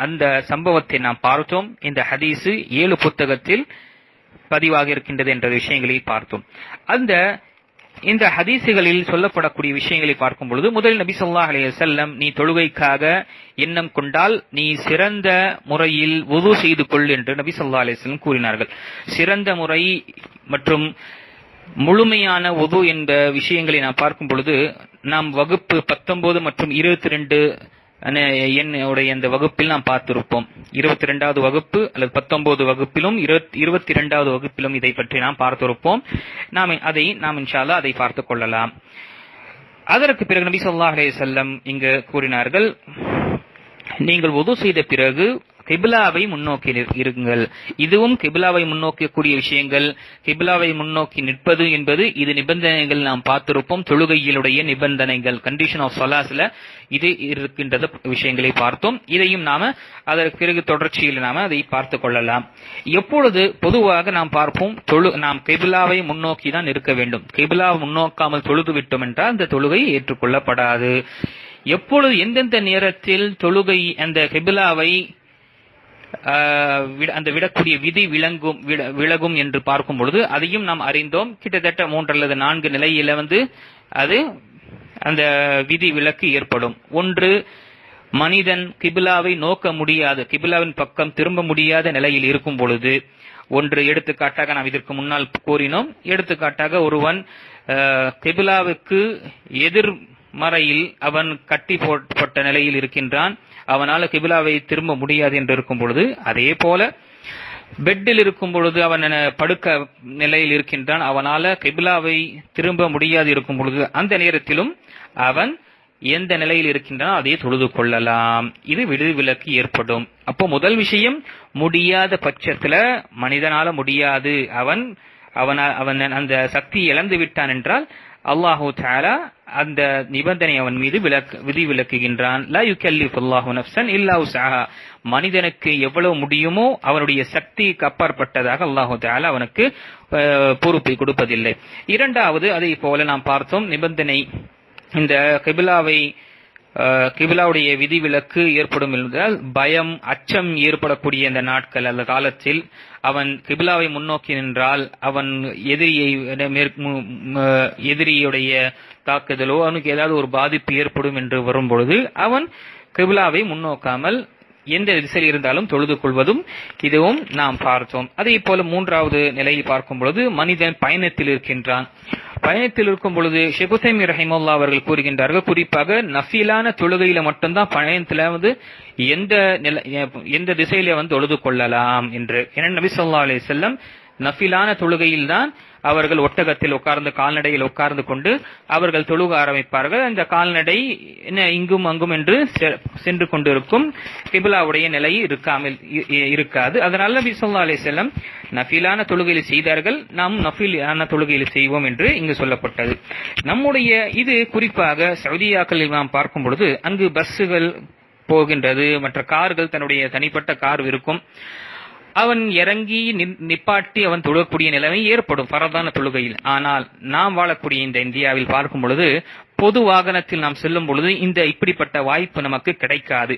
அந்த சம்பவத்தை நாம் பார்த்தோம். இந்த ஹதீஸ் 7 புத்தகத்தில் பதிவாக இருக்கின்றது என்ற விஷயங்களை பார்த்தோம். இந்த ஹதீசுகளில் சொல்லப்படக்கூடிய விஷயங்களை பார்க்கும் பொழுது, முதல் நபி ஸல்லல்லாஹு அலைஹி வஸல்லம், நீ தொழுகைக்காக எண்ணம் கொண்டால் நீ சிறந்த முறையில் வுது செய்து கொள் என்று நபி ஸல்லல்லாஹு அலைஹி வஸல்லம் கூறினார்கள். சிறந்த முறை மற்றும் முழுமையான வுது என்ற விஷயங்களை நாம் பார்க்கும் பொழுது, நாம் வகுப்பு 19 மற்றும் 22 என்னுடைய இந்த வகுப்பில் நாம் பார்த்திருப்போம். 22வது வகுப்பு அல்லது 19 வகுப்பிலும் 22வது வகுப்பிலும் இதை பற்றி நாம் பார்த்திருப்போம். நாம் இன்ஷா அல்லாஹ் அதை பார்த்துக் கொள்ளலாம். அதற்கு பிறகு நபி ஸல்லல்லாஹு அலைஹி வஸல்லம் இங்கு கூறினார்கள், நீங்கள் வுது செய்த பிறகு கிப்லாவை முன்னோக்கி இருங்கள். இதுவும் கிப்லாவை முன்னோக்கக்கூடிய விஷயங்கள். கிப்லாவை முன்னோக்கி நிற்பது என்பது இது நிபந்தனைகள் நாம் பார்த்திருப்போம். தொழுகையிலுடைய நிபந்தனைகள், கண்டிஷன் ஆஃப் ஸலாத்ல இது இருக்கின்றது விஷயங்களை பார்த்தோம். இதையும் நாம அதற்கு பிறகு தொடர்ச்சியில் நாம அதை பார்த்துக் கொள்ளலாம். எப்பொழுது பொதுவாக நாம் பார்ப்போம், நாம் கிப்லாவை முன்னோக்கி தான் இருக்க வேண்டும். கிப்லாவை முன்னோக்காமல் தொழுது விட்டோம் என்றால் அந்த தொழுகை ஏற்றுக்கொள்ளப்படாது. எப்பொழுது எந்தெந்த நேரத்தில் தொழுகை அந்த கிப்லாவை அந்த விடக்கூடிய விதி விலகும் என்று பார்க்கும் பொழுது அதையும் நாம் அறிந்தோம். கிட்டத்தட்ட 3 அல்லது 4 நிலையில அது அந்த விதி விலக்கு ஏற்படும். ஒன்று, மனிதன் கிபிலாவை நோக்க முடியாது, கிபிலாவின் பக்கம் திரும்ப முடியாத நிலையில் இருக்கும் பொழுது. ஒன்று, எடுத்துக்காட்டாக நாம் இதற்கு முன்னால் கூறினோம், எடுத்துக்காட்டாக ஒருவன் கிபிலாவுக்கு எதிர்மறையில் அவன் கட்டி போட்ட நிலையில் இருக்கின்றான், அவனால் கிபிலாவை திரும்ப முடியாது என்று இருக்கும் பொழுது. அதே போல பெட்டில் இருக்கும் பொழுது அவன் படுக்க நிலையில் இருக்கின்றான், அவனால கிபிலாவை திரும்ப முடியாது இருக்கும் பொழுது அந்த நேரத்திலும் அவன் எந்த நிலையில் இருக்கின்றானோ அதை தொழுது கொள்ளலாம். இது விதிவிலக்கு ஏற்படும். அப்போ முதல் விஷயம், முடியாத பட்சத்துல மனிதனால முடியாது, அவன் அந்த சக்தி இழந்து விட்டான் என்றால் அல்லாஹு தஆலா அந்த நிபந்தனை அவன் மீது விதி விலக்குகின்றான். லா யுகல்லிஃபுல்லாஹு நஃப்ஸன் இல்லா உஸ்ஸஹா. மனிதனுக்கு எவ்வளவு முடியுமோ அவனுடைய சக்திக்கு அப்பாற்பட்டதாக அல்லாஹு தஆலா அவனுக்கு பொறுப்பை கொடுப்பதில்லை. இரண்டாவது, அதை போல நாம் பார்த்தோம், நிபந்தனை இந்த கிபிலாவுடைய விதிவிலக்கு ஏற்படும் என்றால் பயம், அச்சம் ஏற்படக்கூடிய இந்த நாட்கள் அல்ல காலத்தில் அவன் கிபிலாவை முன்னோக்கி நின்றால் அவன் எதிரியுடைய தாக்குதலோ அவனுக்கு ஏதாவது ஒரு பாதிப்பு ஏற்படும் என்று வரும் பொழுது அவன் கிபிலாவை முன்னோக்காமல் எந்த திசையில் இருந்தாலும் தொழுது கொள்வதும் இதுவும் நாம் பார்த்தோம். அதே போல மூன்றாவது நிலையை பார்க்கும் பொழுது, மனிதன் பயணத்தில் இருக்கின்றான். பயணத்தில் இருக்கும் பொழுது ஷேக் உத்தைமீன் ரஹிமஹுல்லாஹ் அவர்கள் கூறுகின்றார்கள், குறிப்பாக நஃபிலான தொழுகையில மட்டும்தான் பயணத்துல எந்த திசையில தொழுது கொள்ளலாம் என்று. ஏன்னா நபி ஸல்லல்லாஹு அலைஹி வஸல்லம் நஃபிலான தொழுகையில் தான் அவர்கள் ஒட்டகத்தில் உட்கார்ந்து, கால்நடையில் உட்கார்ந்து கொண்டு அவர்கள் தொழுக ஆரம்பிப்பார்கள். அந்த கால்நடை இங்கும் அங்கும் என்று சென்று கொண்டிருக்கும், கிபிலாவுடைய நிலை இருக்காது. அதனால நபி ஸல்லல்லாஹு அலைஹி வஸல்லம் நஃபிலான தொழுகையில் செய்தார்கள், நாம் நஃபிலான தொழுகையில் செய்வோம் என்று இங்கு சொல்லப்பட்டது. நம்முடைய இது குறிப்பாக சவுதியாக்களில் நாம் பார்க்கும் பொழுது அங்கு பஸ்ஸுகள் போகின்றது, மற்ற கார்கள், தன்னுடைய தனிப்பட்ட கார் இருக்கும், அவன் இறங்கி நிப்பாட்டி அவன் தொழக்கூடிய நிலைமை ஏற்படும் பரதான தொழுகையில். ஆனால் நாம் வாழக்கூடிய இந்த இந்தியாவில் பார்க்கும் பொழுது பொது வாகனத்தில் நாம் செல்லும் பொழுது இந்த இப்படிப்பட்ட வாய்ப்பு நமக்கு கிடைக்காது.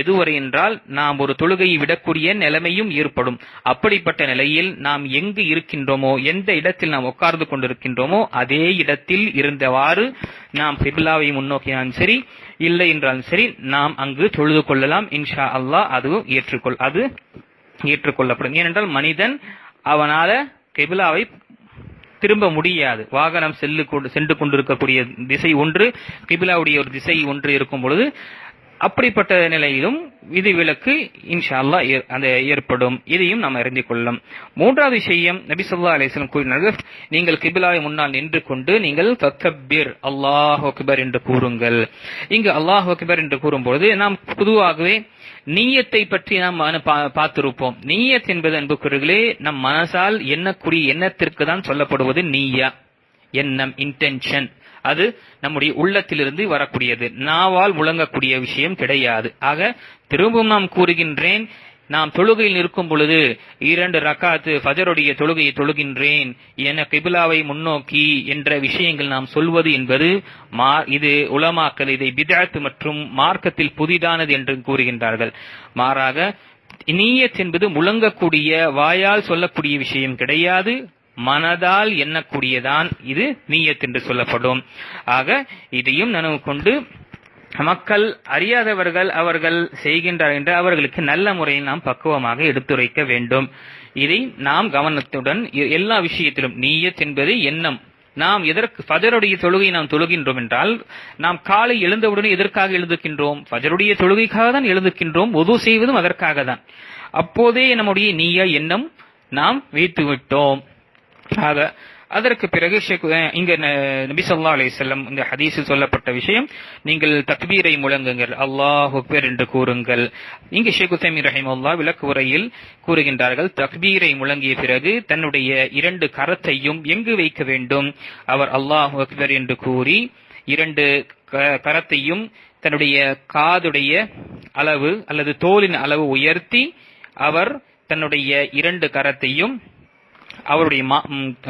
எதுவரை என்றால் நாம் ஒரு தொழுகையை விடக்கூடிய நிலைமையும் ஏற்படும். அப்படிப்பட்ட நிலையில் நாம் எங்கு இருக்கின்றோமோ, எந்த இடத்தில் நாம் உட்கார்ந்து கொண்டிருக்கின்றோமோ அதே இடத்தில் இருந்தவாறு நாம் கிபிலாவை முன்னோக்கினாலும் சரி, இல்லை என்றாலும் சரி, நாம் அங்கு தொழுது கொள்ளலாம். இன்ஷா அல்லாஹ் அது ஏற்றுக்கொள்ளப்படும். ஏனென்றால் மனிதன் அவனால கிபிலாவை திரும்ப முடியாது. வாகனம் சென்று கொண்டிருக்கக்கூடிய திசை ஒன்று, கிபிலாவுடைய ஒரு திசை ஒன்று இருக்கும் பொழுது அப்படிப்பட்ட நிலையிலும் விதிவிலக்கு இன்ஷா அல்லாஹ் ஏற்படும். இதையும் நாம் அறிந்து கொள்ளலாம். மூன்றாவது விஷயம், நபி ஸல்லல்லாஹு அலைஹி வஸல்லம் கூறினார்கள், நீங்கள் கிபிலாவை முன்னால் நின்று கொண்டு நீங்கள் தக்பீர் அல்லாஹு அக்பர் என்று கூறுங்கள். இங்கு அல்லாஹு அக்பர் என்று கூறும்போது நாம் பொதுவாகவே நீயத்தை பற்றி நாம் பார்த்திருப்போம். நீயத் என்பது அன்புக்குரியவர்களே நம் மனசால் எண்ணக்கூடிய எண்ணத்திற்கு தான் சொல்லப்படுவது நீயா, எண்ணம், இன்டென்ஷன். அது நம்முடைய உள்ளத்திலிருந்து வரக்கூடியது, நாவால் முழங்கக்கூடிய விஷயம் கிடையாது. ஆக திரும்பவும் நாம் கூறுகின்றேன், நாம் தொழுகையில் இருக்கும் பொழுது 2 ரக்காத்து ஃபஜருடைய தொழுகையை தொழுகின்றேன் என கிபிலாவை முன்னோக்கி என்ற விஷயங்கள் நாம் சொல்வது என்பது இது உலமாக்கள் இதை பித்அத் மற்றும் மார்க்கத்தில் புதிதானது என்று கூறுகின்றார்கள். மாறாக நிய்யத் என்பது முழங்கக்கூடிய வாயால் சொல்லக்கூடிய விஷயம் கிடையாது, மனதால் எண்ணக்கூடியதான் இது நிய்யத் என்று சொல்லப்படும். ஆக இதையும் நினைவு கொண்டு மக்கள் அறியாதவர்கள் அவர்கள் செய்கின்றார் என்று அவர்களுக்கு நல்ல முறையில் நாம் பக்குவமாக எடுத்துரைக்க வேண்டும். இதை நாம் கவனத்துடன் எல்லா விஷயத்திலும் நிய்யத் என்பது எண்ணம். நாம் எதற்கு ஃபஜருடைய தொழுகை நாம் தொழுகின்றோம் என்றால் நாம் காலை எழுந்தவுடன் எதற்காக எழுதுகின்றோம்? ஃபஜருடைய தொழுகைக்காக தான் எழுதுகின்றோம். வுது செய்வதும் அதற்காக தான். அப்போதே நம்முடைய நிய்யா எண்ணம் நாம் வைத்து விட்டோம். ஆக அதற்கு பிறகு இங்க நபி ஸல்லல்லாஹு அலைஹி வஸல்லம் இந்த ஹதீஸில் சொல்லப்பட்ட விஷயம், நீங்கள் தக்பீரை முழங்குங்கள், அல்லாஹு அக்பர் என்று கூறுங்கள். இங்கு ஷேக் உஸைமீன் ரஹிமஹுல்லாஹ் விளக்கு உரையில் கூறுகின்றார்கள், தக்பீரை முழங்கிய பிறகு தன்னுடைய 2 கரத்தையும் எங்கு வைக்க வேண்டும்? அவர் அல்லாஹு அக்பர் என்று கூறி 2 கரத்தையும் தன்னுடைய காதுடைய அளவு அல்லது தோலின் அளவு உயர்த்தி அவர் தன்னுடைய 2 கரத்தையும்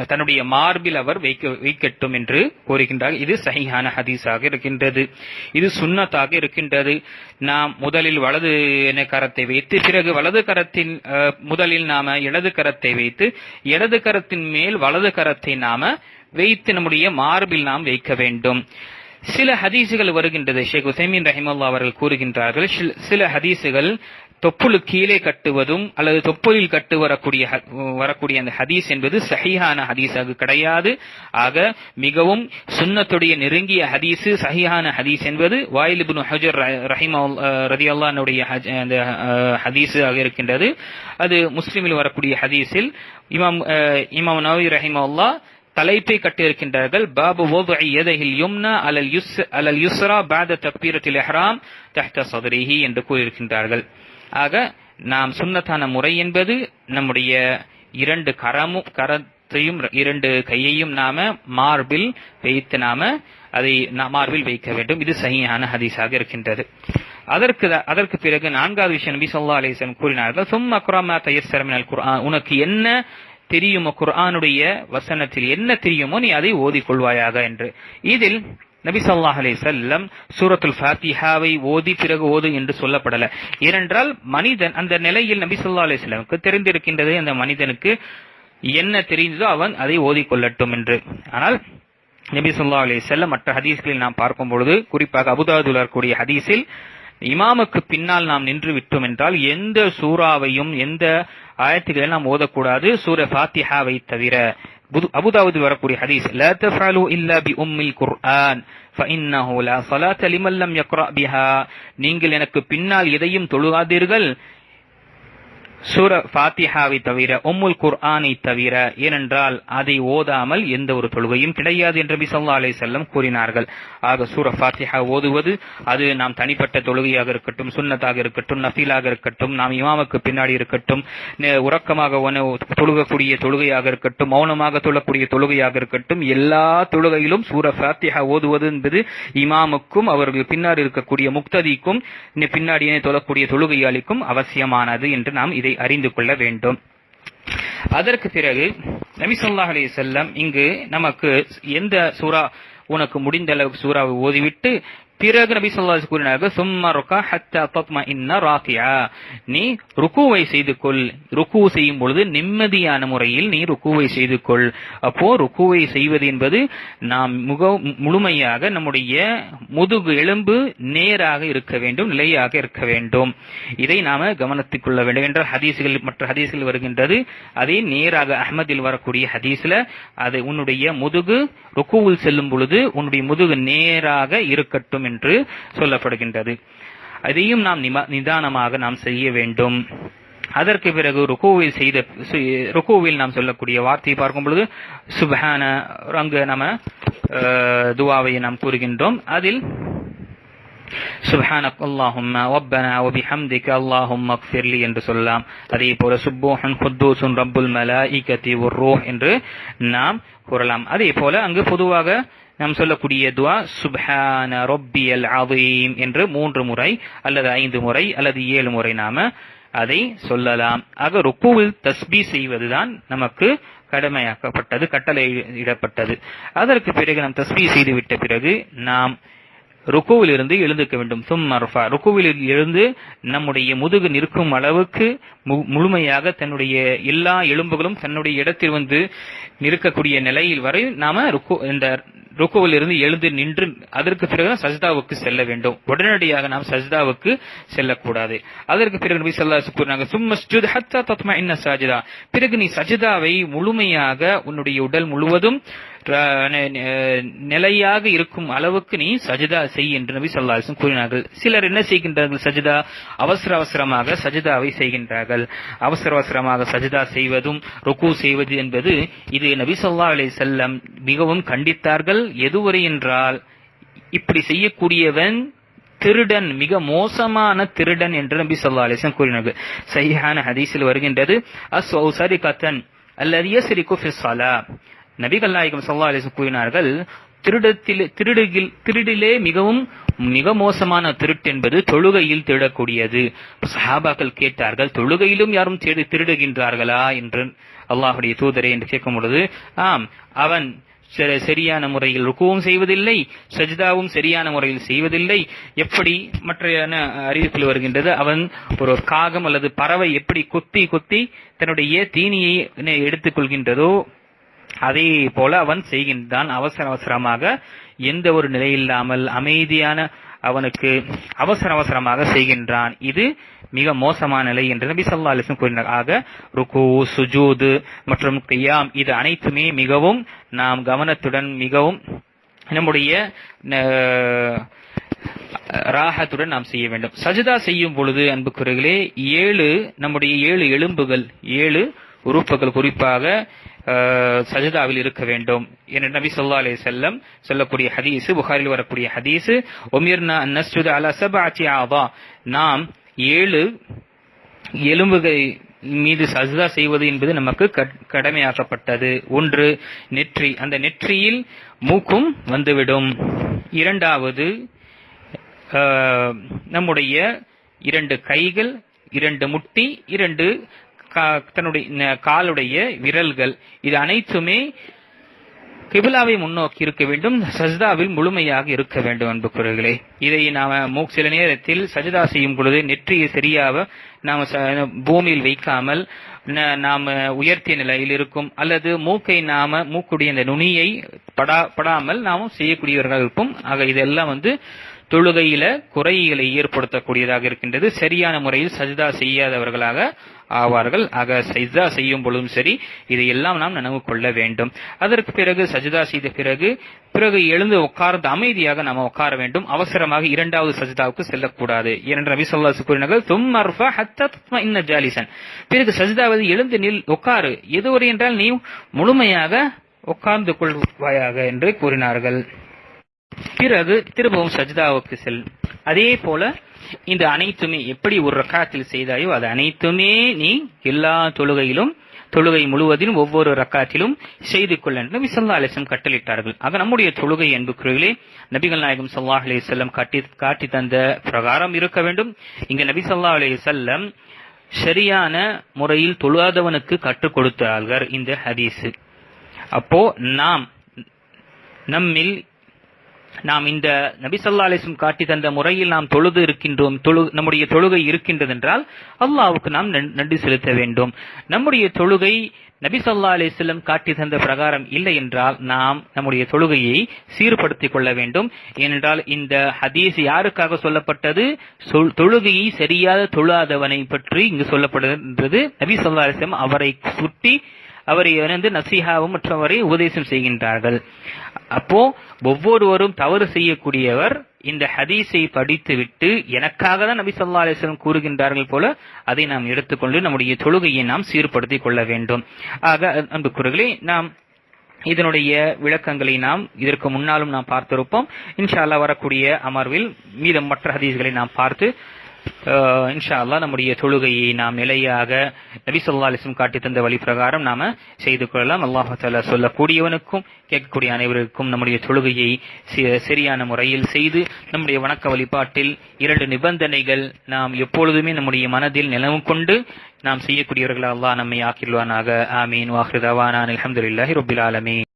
தன்னுடைய மார்பில் அவர் வைக்கட்டும் என்று கூறுகின்றார். இது சஹீஹான ஹதீஸாக இருக்கின்றது, இது சுன்னத்தாக இருக்கின்றது. நாம் முதலில் வலது கரத்தை வைத்து பிறகு வலது கரத்தின் முதலில் நாம இடது கரத்தை வைத்து இடது கரத்தின் மேல் வலது கரத்தை நாம வைத்து நம்முடைய மார்பில் நாம் வைக்க வேண்டும். சில ஹதீசுகள் வருகின்றது. ஷேக் உஸைமீன் ரஹிமஹுல்லாஹ் அவர்கள் கூறுகின்றார்கள், சில ஹதீசுகள் தொப்புளு கீழே கட்டுவதும் அல்லது தொப்புளில் கட்டு வரக்கூடிய அந்த ஹதீஸ் என்பது சஹீஹான ஹதீஸாக கிடையாது. ஆக மிகவும் சுன்னத்துடைய நெருங்கிய ஹதீஸ் சஹீஹான ஹதீஸ் என்பது வாயில் இப்னு ஹஜர் ரலியல்லாஹு அன்ஹுடைய அந்த ஹதீஸாக இருக்கின்றது. அது முஸ்லிமில் வரக்கூடிய ஹதீஸில் இமாம் நவவி ரஹிமஹுல்லாஹ் தலைப்பை கட்டியிருக்கின்றார்கள், பாபு வதுஇ யதைஹில் யும்னா அலல் யுஸ்ரா பஅத தக்பீரத்தில் இஹ்ராம் தஹ்த ஸத்ரிஹி என்று கூறியிருக்கின்றார்கள். ஆக நாம் சுன்னத்தான முறை என்பது நம்முடைய 2 கரத்தையும் 2 கையையும் நாம மார்பில் வைத்து நாம அதை மார்பில் வைக்க வேண்டும். இது சஹீஹான ஹதீஸாக இருக்கின்றது. அதற்கு பிறகு 4வது விஷயம் நபி ஸல்லல்லாஹு அலைஹி வஸல்லம் கூறினார்கள், சும்ம க்ரா மா தயஸ்ஸர மினல் குர்ஆன், உனக்கு என்ன தெரியுமோ குர்ஆனுடைய வசனத்தில் என்ன தெரியுமோ நீ அதை ஓதிக்கொள்வாயாக என்று. இதில் நபி ஸல்லல்லாஹு அலைஹி வஸல்லம் சூரத்துல் ஃபாத்திஹாவை ஓதி பிறகு ஓது என்று சொல்லப்படல. ஏனென்றால் மனிதன் அந்த நிலையில் நபி ஸல்லல்லாஹு அலைஹி வஸல்லமுக்கு தெரிந்திருக்கின்றது, அந்த மனிதனுக்கு என்ன தெரிந்ததோ அவன் அதை ஓதிக்கொள்ளட்டும் என்று. ஆனால் நபி ஸல்லல்லாஹு அலைஹி வஸல்லம் மற்ற ஹதீஸ்களில் நாம் பார்க்கும் பொழுது, குறிப்பாக அபூதாவூதில் வரக்கூடிய ஹதீஸில், இமாமுக்கு பின்னால் நாம் நின்று விட்டோம் என்றால் எந்த சூறாவையும் எந்த ஆயத்துக்களை நாம் ஓதக்கூடாது, சூரா ஃபாத்திஹாவை தவிர. அபூதாவூதில் வரக்கூடிய ஹதீஸ், லா தஃஅலு இல்லா பி உம்மில் குர்ஆன் ஃபஇன்னஹு லா ஸலாத லிமன் லம் யக்ரா பிஹா, நீங்கள் எனக்கு பின்னால் எதையும் தொழுகாதீர்கள் சூரா ஃபாத்திஹாவை தவிர, உம்முல் குர்ஆனை தவிர, ஏனென்றால் அதை ஓதாமல் எந்த ஒரு தொழுகையும் கிடையாது என்று நபி ஸல்லல்லாஹு அலைஹி வஸல்லம் கூறினார்கள். ஆக சூரா ஃபாத்திஹா ஓதுவது அது நாம் தனிப்பட்ட தொழுகையாக இருக்கட்டும், சுன்னத்தாக இருக்கட்டும், நஃபிலாக இருக்கட்டும், நாம் இமாமுக்கு பின்னாடி இருக்கட்டும், உறக்கமாக தொழுகக்கூடிய தொழுகையாக இருக்கட்டும், மௌனமாக தொழக்கூடிய தொழுகையாக இருக்கட்டும், எல்லா தொழுகையிலும் சூரா ஃபாத்திஹா ஓதுவது என்பது இமாமுக்கும் அவர்கள் பின்னாடி இருக்கக்கூடிய முக்ததிக்கும் பின்னாடியே தொழக்கூடிய தொழுகையாளிக்கும் அவசியமானது என்று நாம் இதை அறிந்து கொள்ள வேண்டும். அதற்கு பிறகு நபி ஸல்லல்லாஹு அலைஹி வஸல்லம் இங்கு நமக்கு எந்த சூரா உனக்கு முடிந்த அளவுக்கு சூராவை ஓதிவிட்டு பிறகு நபி ஸல்லல்லாஹு அலைஹி வஸல்லம் கூறினார்கள், சும்ம ருகா ஹத்தா தத்மஇன்ன ராகியா, நீ ருக்குவை செய்து கொள், ருக்கு செய்யும் பொழுது நிம்மதியான முறையில் நீ ருக்குவை செய்து கொள். அப்போ ருக்குவை செய்வது என்பது நாம் முழுமையாக நம்முடைய முதுகு எலும்பு நேராக இருக்க வேண்டும், நிலையாக இருக்க வேண்டும். இதை நாம கவனத்தில் கொள்ள வேண்டும் என்றால் ஹதீஸ்கள் மற்ற ஹதீஸ்கள் வருகின்றது, அதே நேராக அஹ்மதில் வரக்கூடிய ஹதீஸ்ல அது உன்னுடைய முதுகு ருக்குவில் செல்லும் பொழுது உன்னுடைய முதுகு நேராக இருக்கட்டும் என்று சொல்லப்படுகின்றது. அதையும் நாம் நிதானமாக நாம் செய்ய வேண்டும். அதற்கு பிறகு ருக்குவில் நாம் சொல்லக்கூடிய வார்த்தையை பார்க்கும் பொழுது சுப்ஹான, அங்கு நம்ம துஆவை நாம் கூறுகின்றோம். அதில் சுப்ஹானக அல்லாஹும்ம ரப்பனா வ பிஹம்திக அல்லாஹும்ம இக்ஃபிர்லி என்று சொல்லலாம். அதே போல சுப்பூஹுன் குத்தூஸுன் ரப்புல் மலாயிகதி வர்ரூஹ் என்று நாம் கூறலாம். அதே போல அங்கு பொதுவாக நாம் சொல்லக்கூடிய துஆ சுப்ஹான ரப்பியல் அஸீம் என்று 3 முறை அல்லது 5 முறை அல்லது 7 முறை நாம அதை சொல்லலாம். ஆக ருக்குவில் தஸ்பீ செய்வதுதான் நமக்கு கடமையாக்கப்பட்டது, கட்டளையிடப்பட்டது. அதற்கு பிறகு நாம் தஸ்பீ செய்துவிட்ட பிறகு நாம் ருக்குவில் இருந்து எழுந்துக்க வேண்டும். சும்மர்ஃபா, ருக்குவில் இருந்து நம்முடைய முதுகு நிற்கும் அளவுக்கு முழுமையாக தன்னுடைய எல்லா எலும்புகளும் தன்னுடைய இடத்தில் வந்து நிற்கக்கூடிய நிலையில் வரை நாம இந்த ருக்குவில் இருந்து எழுந்து நின்று அதற்கு பிறகு சஜ்தாவுக்கு செல்ல வேண்டும். உடனடியாக நாம் சஜ்தாவுக்கு செல்லக்கூடாது. அதற்கு பிறகு நபி ஸல்லல்லாஹு அலைஹி வஸல்லம் கூறினாங்க, சும்மஸ்ஜுத் ஹத்தா தத்மஇன்ன சாஜிதா, பிறகு நீ சஜ்தாவை முழுமையாக உன்னுடைய உடல் முழுவதும் நிலையாக இருக்கும் அளவுக்கு நீ சஜிதா செய் என்று நபி ஸல்லல்லாஹு அலைஹி வஸல்லம் கூறினார்கள். சிலர் என்ன செய்கின்றார்கள்? சஜிதா அவசரமாக சஜிதாவை செய்கின்றார்கள். அவசரமாக சஜிதா செய்வதும் ருக்கு செய்வது என்பது இது நபி ஸல்லல்லாஹு அலைஹி வஸல்லம் மிகவும் கண்டித்தார்கள். எதுவரை என்றால், இப்படி செய்யக்கூடியவன் திருடன், மிக மோசமான திருடன் என்று நபி ஸல்லல்லாஹு அலைஹி வஸல்லம் கூறினார்கள். சஹீஹான ஹதீஸில் வருகின்றது, அஸ்வஉ சரிகத்தன் அல்லதி யஸ்ரிகு ஃபி ஸலா. நபிகள் நாயகம் ஸல்லல்லாஹு அலைஹி வஸல்லம் கூறினார்கள், திருடிலே மிக மோசமான திருட்டு என்பது தொழுகையில் திருடக்கூடியது. சஹாபாக்கள் கேட்டார்கள், தொழுகையிலும் யாரும் திருடுகின்றார்களா என்று அல்லாஹ்வுடைய தூதரே என்று கேட்கும் பொழுது, ஆம், அவன் சரியான முறையில் ருக்குவும் செய்வதில்லை, சஜ்தாவும் சரியான முறையில் செய்வதில்லை. எப்படி மற்ற அறிவிப்பில் வருகின்றது, அவன் ஒரு காகம் அல்லது பறவை எப்படி கொத்தி தன்னுடைய தீனியை எடுத்துக் கொள்கின்றதோ அதே போல அவன் செய்கின்றான். அவசரமாக எந்த ஒரு நிலையில்லாமல் அமைதியான அவனுக்கு அவசரமாக செய்கின்றான். இது மிக மோசமான நிலை என்று நபி ஸல்லல்லாஹு அலைஹி வஸல்லம் கூறினார். ஆக ருக்கு, சுஜூத் மற்றும் கியாம் இது அனைத்துமே மிகவும் நாம் கவனத்துடன் மிகவும் நம்முடைய ராஹத்துடன் நாம் செய்ய வேண்டும். சஜ்தா செய்யும் பொழுது அன்புக்குரியவர்களே, நம்முடைய 7 எலும்புகள் 7 உறுப்புகள் குறிப்பாக சஜ்தாவில் இருக்க வேண்டும் என்று நபி ஸல்லல்லாஹு அலைஹி வஸல்லம் சொல்லக்கூடிய ஹதீஸ், புகாரில் வரக்கூடிய ஹதீஸ், உமிர்னா அன் நஸ்ஜுத அலா சபஅத்தி ஆதா, நாம் 7 எலும்புகள் மீது சஜ்தா செய்வது என்பது நமக்கு கடமையாக்கப்பட்டது. ஒன்று நெற்றி, அந்த நெற்றியில் மூக்கும் வந்துவிடும். இரண்டாவது நம்முடைய 2 கைகள், 2 முட்டி, 2 தன்னுடைய காலுடைய விரல்கள், இது அனைத்துமே கிபிலாவை முன்னோக்கி இருக்க வேண்டும், சஜ்தாவில் முழுமையாக இருக்க வேண்டும். அன்புக்குரியவர்களே, இதை நாம சில நேரத்தில் சஜ்தா செய்யும் பொழுது நெற்றியை சரியாக நாம பூமியில் வைக்காமல் நாம உயர்த்திய நிலையில் இருக்கும், அல்லது மூக்குடைய இந்த நுனியை படாமல் நாமும் செய்யக்கூடியவர்கள் இருப்போம். ஆக இதெல்லாம் தொழுகையில குறைகளை ஏற்படுத்தக்கூடியதாக இருக்கின்றது. சரியான முறையில் சஜ்தா செய்யாதவர்களாக ஆவார்கள். ஆக சஜ்தா செய்யும் பொழுதும் சரி, இதையெல்லாம் நாம் நினைவு கொள்ள வேண்டும். அதற்கு பிறகு சஜ்தா செய்த பிறகு எழுந்து உட்கார்ந்து அமைதியாக நாம் உட்கார வேண்டும். அவசரமாக 2வது சஜ்தாவுக்கு செல்லக்கூடாது. என்று நபி ஸல்லல்லாஹு அலைஹி வஸல்லம் கூறினார்கள், தும்மர்ஃபா ஹத்தா தத்மஇன்ன ஜாலிசன், பிறகு சஜ்தாவை எழுந்து உட்காரு, எதுவரை என்றால் நீ முழுமையாக உட்கார்ந்து கொள்வாயாக என்று கூறினார்கள். பிறகு திரும்பவும் சஜ்தாவுக்கு செல். அதே போல இந்த அனைத்துமே எப்படி ஒரு ரக்காத்தில் செய்தாயோ அது அனைத்துமே நீ எல்லா தொழுகை முழுவதிலும் ஒவ்வொரு ரக்காத்திலும் செய்து கொள்ள என்று நபி ஸல்லல்லாஹு அலைஹி வஸல்லம் கட்டளையிட்டார்கள். ஆக நம்முடைய தொழுகை அன்புக்குரியவர்களே, நபிகள் நாயகம் ஸல்லல்லாஹு அலைஹி வஸல்லம் காட்டி தந்த பிரகாரம் இருக்க வேண்டும். இங்க நபி ஸல்லல்லாஹு அலைஹி வஸல்லம் சரியான முறையில் தொழாதவனுக்கு கற்றுக் கொடுத்தார்கள் இந்த ஹதீஸ். அப்போ நாம் இந்த நபி ஸல்லல்லாஹு அலைஹி வஸல்லம் காட்டி தந்த முறையில் நாம் தொழுது இருக்கின்றோம், நம்முடைய தொழுகை இருக்கின்றது என்றால் அல்லாஹ்வுக்கு நாம் நன்றி செலுத்த வேண்டும். நம்முடைய தொழுகை நபி ஸல்லல்லாஹு அலைஹி வஸல்லம் காட்டி தந்த பிரகாரம் இல்லை என்றால் நாம் நம்முடைய தொழுகையை சீர்படுத்திக் கொள்ள வேண்டும். ஏனென்றால் இந்த ஹதீஸ் யாருக்காக சொல்லப்பட்டது? தொழுகையை சரியாக தொழாதவனை பற்றி இங்கு சொல்லப்படுகின்றது. நபி ஸல்லல்லாஹு அலைஹி வஸல்லம் அவரை சுட்டி அவரை நசீஹாவும் மற்றவரை உபதேசம் செய்கின்றார்கள். அப்போ ஒவ்வொருவரும் தவறு செய்யக்கூடியவர் இந்த ஹதீஸை படித்துவிட்டு எனக்காக தான் நபி ஸல்லல்லாஹு அலைஹி வஸல்லம் கூறுகின்றார்கள் போல அதை நாம் எடுத்துக்கொண்டு நம்முடைய தொழுகையை நாம் சீர்படுத்திக் கொள்ள வேண்டும். ஆக அன்புக்குரியவர்களே, நாம் இதனுடைய விளக்கங்களை நாம் இதற்கு முன்னாலும் நாம் பார்த்திருப்போம். இன்ஷா அல்லாஹ் வரக்கூடிய அமர்வில் மீதம் மற்ற ஹதீஸ்களை நாம் பார்த்து இன்ஷா அல்லாஹ் நம்முடைய தொழுகையை நாம் நிலையாக நபி ஸல்லல்லாஹு அலைஹி வஸல்லம் காட்டி தந்த வழி பிரகாரம் நாம செய்து கொள்ளலாம். அல்லாஹ் தஆலா சொல்லக்கூடியவனுக்கும் கேட்கக்கூடிய அனைவருக்கும் நம்முடைய தொழுகையை சரியான முறையில் செய்து நம்முடைய வணக்க வழிபாட்டில் 2 நிபந்தனைகள் நாம் எப்பொழுதுமே நம்முடைய மனதில் நிலவும் கொண்டு நாம் செய்யக்கூடியவர்கள் அல்லாஹ் நம்மை ஆக்கிடுவானாக. ஆமீன். வாஹிரு தவானா அல்ஹம்துலில்லாஹி ரப்பில் ஆலமீன்.